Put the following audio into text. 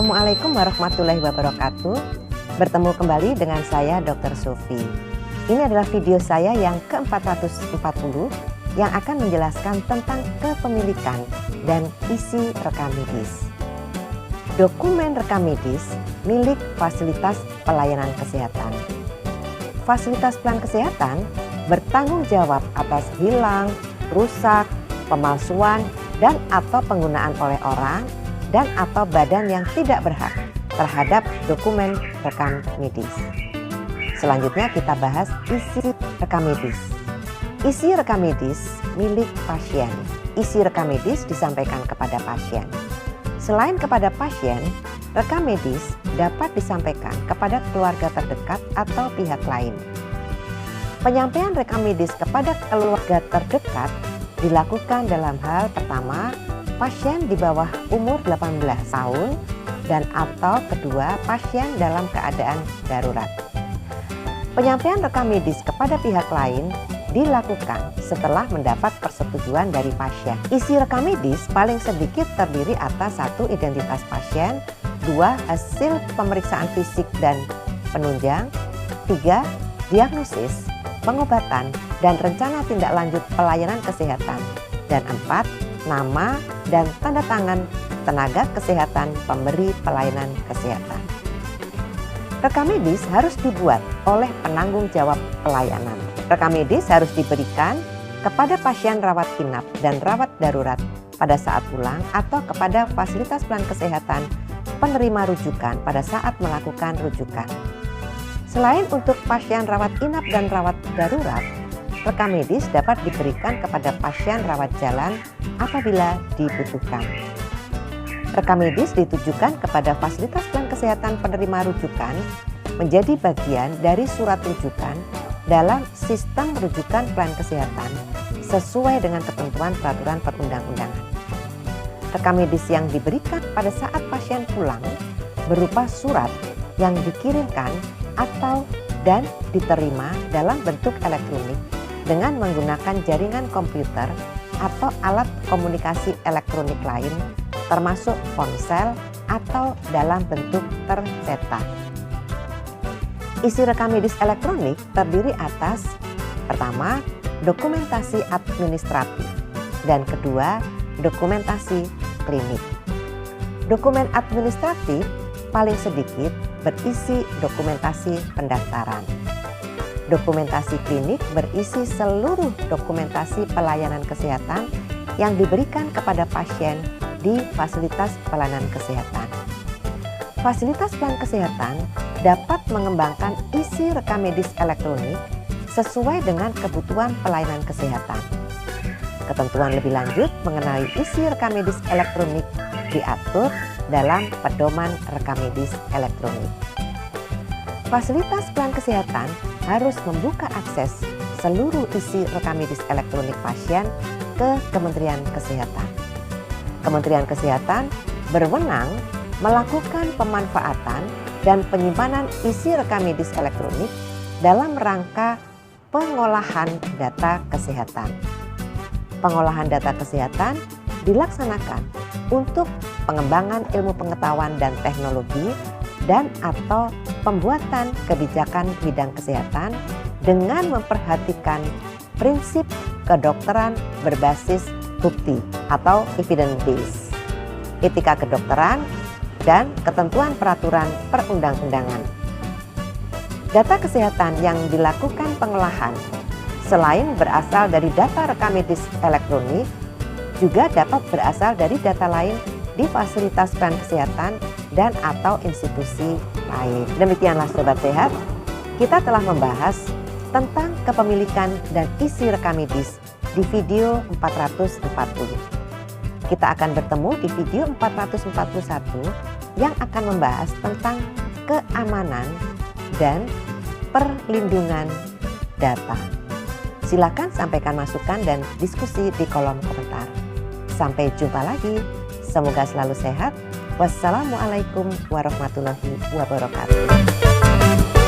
Assalamualaikum warahmatullahi wabarakatuh. Bertemu kembali dengan saya Dr. Sofi. Ini adalah video saya yang ke-440 yang akan menjelaskan tentang kepemilikan dan isi rekam medis. Dokumen rekam medis milik fasilitas pelayanan kesehatan. Fasilitas pelayanan kesehatan bertanggung jawab atas hilang, rusak, pemalsuan, dan atau penggunaan oleh orang dan atau badan yang tidak berhak terhadap dokumen rekam medis. Selanjutnya kita bahas isi rekam medis. Isi rekam medis milik pasien. Isi rekam medis disampaikan kepada pasien. Selain kepada pasien, rekam medis dapat disampaikan kepada keluarga terdekat atau pihak lain. Penyampaian rekam medis kepada keluarga terdekat dilakukan dalam hal pertama, pasien di bawah umur 18 tahun dan atau kedua, pasien dalam keadaan darurat. Penyampaian rekam medis kepada pihak lain dilakukan setelah mendapat persetujuan dari pasien. Isi rekam medis paling sedikit terdiri atas 1. Identitas pasien, 2. Hasil pemeriksaan fisik dan penunjang, 3. Diagnosis, pengobatan, dan rencana tindak lanjut pelayanan kesehatan, dan 4. Nama dan tanda tangan tenaga kesehatan pemberi pelayanan kesehatan. Rekam medis harus dibuat oleh penanggung jawab pelayanan. Rekam medis harus diberikan kepada pasien rawat inap dan rawat darurat pada saat pulang atau kepada fasilitas pelayanan kesehatan penerima rujukan pada saat melakukan rujukan. Selain untuk pasien rawat inap dan rawat darurat, rekam medis dapat diberikan kepada pasien rawat jalan apabila dibutuhkan. Rekam medis ditujukan kepada fasilitas pelayanan kesehatan penerima rujukan menjadi bagian dari surat rujukan dalam sistem rujukan pelayanan kesehatan sesuai dengan ketentuan peraturan perundang-undangan. Rekam medis yang diberikan pada saat pasien pulang berupa surat yang dikirimkan atau dan diterima dalam bentuk elektronik dengan menggunakan jaringan komputer atau alat komunikasi elektronik lain termasuk ponsel atau dalam bentuk tercetak. Isi rekam medis elektronik terdiri atas pertama, dokumentasi administratif dan kedua, dokumentasi klinik. Dokumen administratif paling sedikit berisi dokumentasi pendaftaran. Dokumentasi klinik berisi seluruh dokumentasi pelayanan kesehatan yang diberikan kepada pasien di fasilitas pelayanan kesehatan. Fasilitas pelayanan kesehatan dapat mengembangkan isi rekam medis elektronik sesuai dengan kebutuhan pelayanan kesehatan. Ketentuan lebih lanjut mengenai isi rekam medis elektronik diatur dalam pedoman rekam medis elektronik. Fasilitas pelayanan kesehatan harus membuka akses seluruh isi rekam medis elektronik pasien ke Kementerian Kesehatan. Kementerian Kesehatan berwenang melakukan pemanfaatan dan penyimpanan isi rekam medis elektronik dalam rangka pengolahan data kesehatan. Pengolahan data kesehatan dilaksanakan untuk pengembangan ilmu pengetahuan dan teknologi dan atau pembuatan kebijakan bidang kesehatan dengan memperhatikan prinsip kedokteran berbasis bukti atau evidence based, etika kedokteran, dan ketentuan peraturan perundang-undangan. Data kesehatan yang dilakukan pengolahan selain berasal dari data rekam medis elektronik, juga dapat berasal dari data lain di fasilitas pelayanan kesehatan dan atau institusi lain. Demikianlah Sobat Sehat, kita telah membahas tentang kepemilikan dan isi rekam medis di video 440. Kita akan bertemu di video 441 yang akan membahas tentang keamanan dan perlindungan data. Silakan sampaikan masukan dan diskusi di kolom komentar. Sampai jumpa lagi. Semoga selalu sehat. Wassalamualaikum warahmatullahi wabarakatuh.